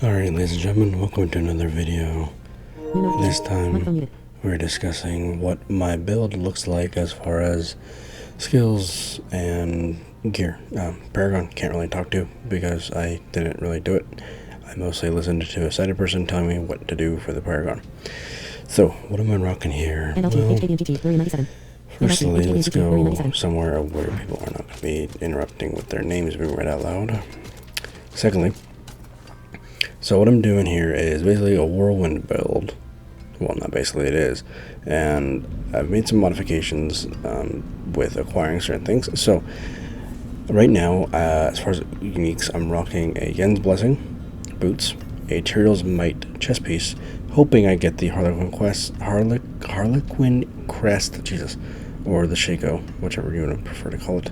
Alright, ladies and gentlemen, welcome to another video. This time, we're discussing what my build looks like as far as skills and gear. Paragon can't really talk to because I didn't really do it. I mostly listened to a sighted person telling me what to do for the Paragon. So, what am I rocking here? Well, firstly, let's go somewhere where people are not going to be interrupting with their names being read out loud. Secondly, so what I'm doing here is basically a whirlwind build. Well, not basically, it is. And I've made some modifications with acquiring certain things. So right now, as far as uniques, I'm rocking a Yen's Blessing, boots, a Tyrael's Might chest piece, hoping I get the Harlequin Crest, Jesus, or the Shaco, whichever you would prefer to call it.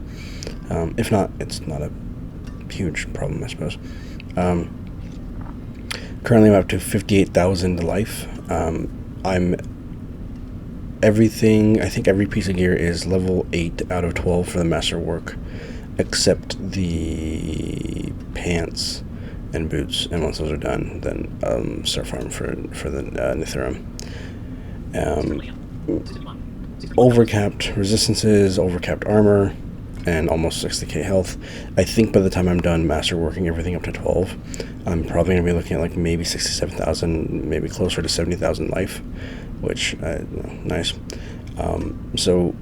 If not, it's not a huge problem, I suppose. Currently, I'm up to 58,000 life. I'm everything. I think every piece of gear is level 8 out of 12 for the masterwork, except the pants and boots. And once those are done, then start farming for the Nithrum. Overcapped resistances, overcapped armor, and almost 60k health. I think by the time I'm done masterworking everything up to 12, I'm probably going to be looking at like maybe 67,000, maybe closer to 70,000 life, which, nice. So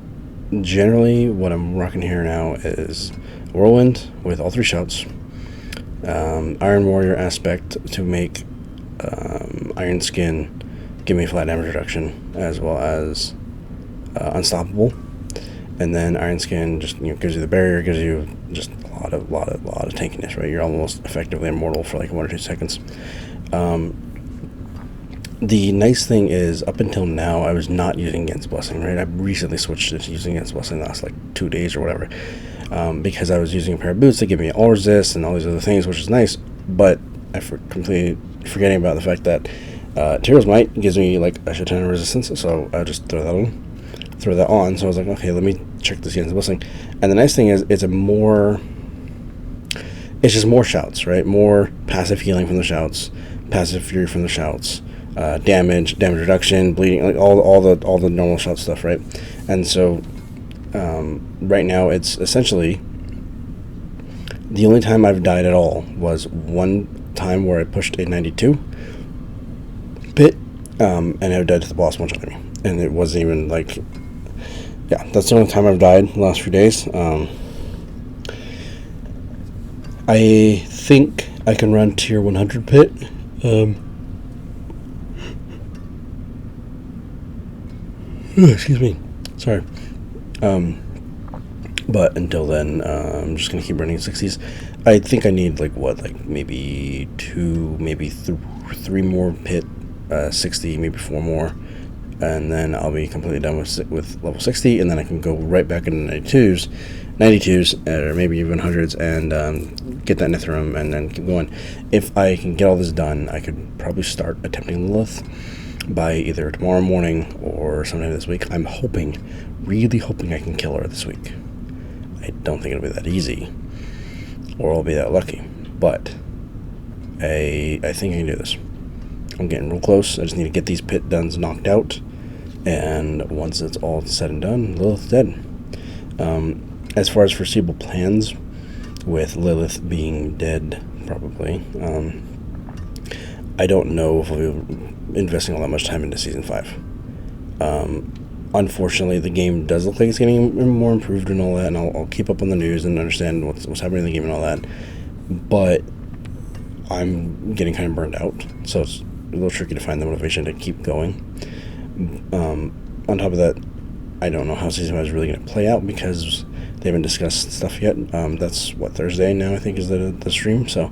generally what I'm rocking here now is Whirlwind with all 3 shouts, Iron Warrior aspect to make Iron Skin give me flat damage reduction, as well as Unstoppable. And then Iron Skin just gives you the barrier, gives you just a lot of tankiness, right? You're almost effectively immortal for like 1 or 2 seconds. The nice thing is, up until now, I was not using Yen's Blessing, right? I recently switched to using Yen's Blessing the last like 2 days or whatever, because I was using a pair of boots that give me all resist and all these other things, which is nice. But I completely forgetting about the fact that Tyrael's Might gives me like a shit ton of resistance, so I just throw that on. So I was like, okay, let me check this Yen's Blessing. And the nice thing is, it's just more shouts, right? More passive healing from the shouts, passive fury from the shouts, damage reduction, bleeding, like all the normal shout stuff, right? And so right now it's essentially the only time I've died at all was one time where I pushed a 92 pit, and I died to the boss one enemy, and it wasn't even like. Yeah, that's the only time I've died the last few days. I think I can run tier 100 pit. Excuse me. Sorry. But until then, I'm just going to keep running 60s. I think I need maybe 2, maybe 3 more pit, 60, maybe 4 more. And then I'll be completely done with level 60, and then I can go right back into 92s, or maybe even 100s, and get that Nithrum, and then keep going. If I can get all this done, I could probably start attempting Lilith by either tomorrow morning or sometime this week. I'm really hoping I can kill her this week. I don't think it'll be that easy, or I'll be that lucky, but I think I can do this. I'm getting real close. I just need to get these pit duns knocked out, and once it's all said and done, Lilith's dead. As far as foreseeable plans, with Lilith being dead, probably, I don't know if we'll be investing all that much time into Season 5. Unfortunately, the game does look like it's getting more improved and all that, and I'll keep up on the news and understand what's happening in the game and all that, but I'm getting kind of burned out, so it's a little tricky to find the motivation to keep going. On top of that, I don't know how Season 5 is really going to play out because they haven't discussed stuff yet. That's Thursday now, I think, is the stream. So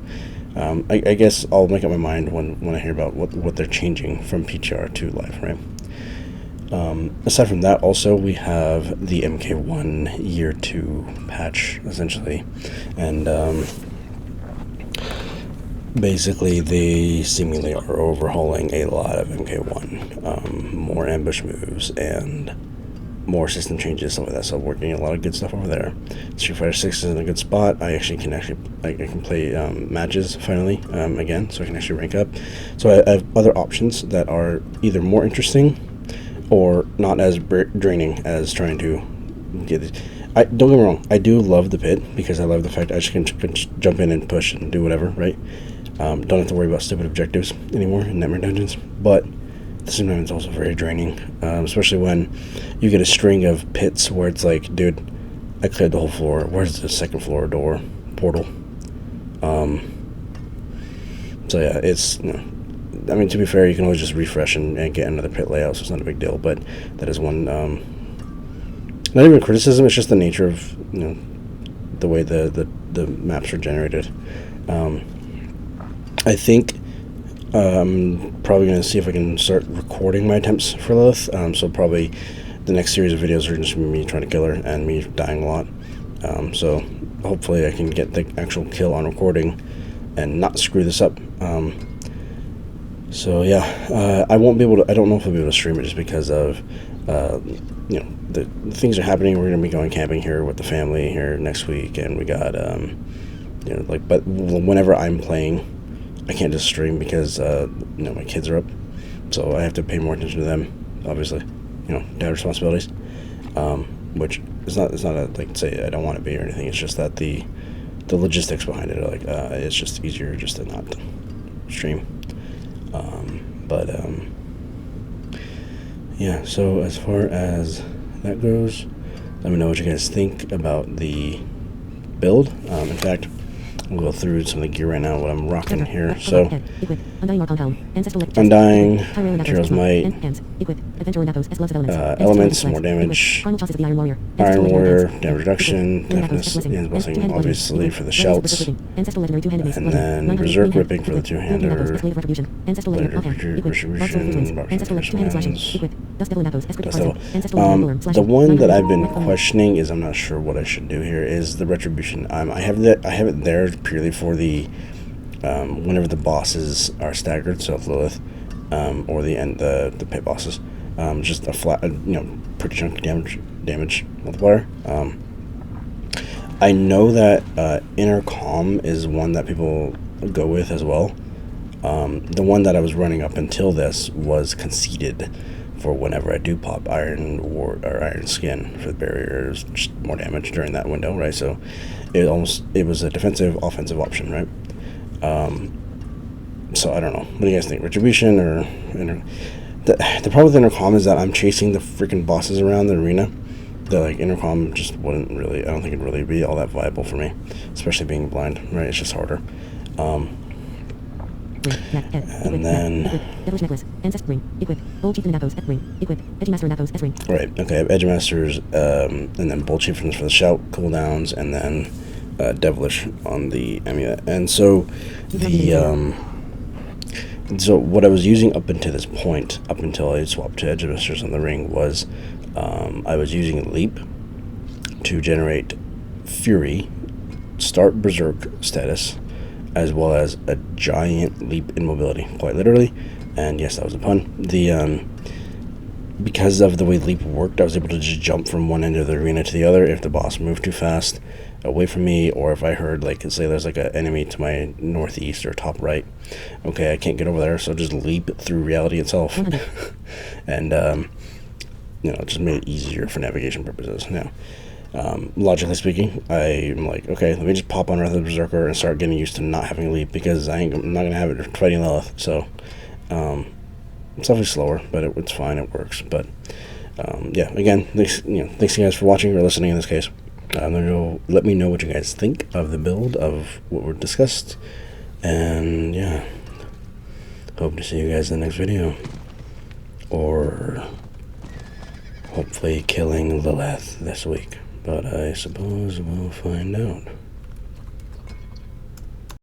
I guess I'll make up my mind when I hear about what they're changing from PTR to live, right? Aside from that, also we have the MK1 Year 2 patch, essentially, and basically they seemingly are overhauling a lot of MK1, more ambush moves and more system changes, stuff like that. So we're getting a lot of good stuff over there. Street Fighter 6 is in a good spot. I can play matches finally again, so I can actually rank up. So I have other options that are either more interesting or not as draining as trying to get it. Don't get me wrong, I do love the pit because I love the fact I just can jump in and push and do whatever, right? Don't have to worry about stupid objectives anymore in Nightmare Dungeons, but at the same time it's also very draining, especially when you get a string of pits where it's like, dude, I cleared the whole floor, where's the second floor door portal? So yeah, it's, I mean, to be fair, you can always just refresh and get another pit layout, so it's not a big deal, but that is one, not even criticism, it's just the nature of, the way the maps are generated. I think I'm probably going to see if I can start recording my attempts for Lilith, so probably the next series of videos are just me trying to kill her and me dying a lot, so hopefully I can get the actual kill on recording and not screw this up. So yeah, I won't be able to, I don't know if I'll be able to stream it just because of, the things are happening. We're going to be going camping here with the family here next week, and we got, but whenever I'm playing, I can't just stream because, my kids are up, so I have to pay more attention to them, obviously, dad responsibilities, which is not a, say I don't want to be or anything, it's just that the logistics behind it are it's just easier just to not stream, yeah, so as far as that goes, let me know what you guys think about the build. In fact, we'll go through some of the gear right now, what I'm rocking here. So, Undying, Materials Might, Elements, more damage, Iron Warrior, damage reduction, Deafness, and Blessing, obviously, for the shouts, and then Berserk Ripping for the two-hander, Legendary Retribution, the one that I've been questioning is, I'm not sure what I should do here, is the Retribution. I have it there purely for the whenever the bosses are staggered, so if Lilith or the pit bosses, just a flat, pretty chunky damage multiplier. I know that Inner Calm is one that people go with as well. The one that I was running up until this was conceded for whenever I do pop Iron Skin for the barriers, just more damage during that window, right? So it was a defensive, offensive option, right? So I don't know. What do you guys think? Retribution or the problem with Intercom is that I'm chasing the freaking bosses around the arena. The Intercom just wouldn't really. I don't think it'd really be all that viable for me, especially being blind, right? It's just harder. And then right, okay, I have Edge Masters, and then Bolt Chieftains for the shout cooldowns, and then Devilish on the amulet. And so so what I was using up until this point, up until I swapped to Edge Masters on the ring, was I was using Leap to generate Fury, start Berserk status, as well as a giant leap in mobility, quite literally. And yes, that was a pun. Because of the way Leap worked, I was able to just jump from one end of the arena to the other if the boss moved too fast away from me, or if I heard, say there's an enemy to my northeast or top right. Okay, I can't get over there, so just leap through reality itself. And, it just made it easier for navigation purposes. Now, logically speaking, I'm like, okay, let me just pop on Wrath of the Berserker and start getting used to not having a leap, because I'm not going to have it fighting Lilith. So, it's definitely slower, but it's fine, it works. But, yeah, again, thanks you guys for watching or listening in this case. Let me know what you guys think of the build, of what we discussed. And, yeah, hope to see you guys in the next video. Or hopefully killing Lilith this week. But I suppose we'll find out.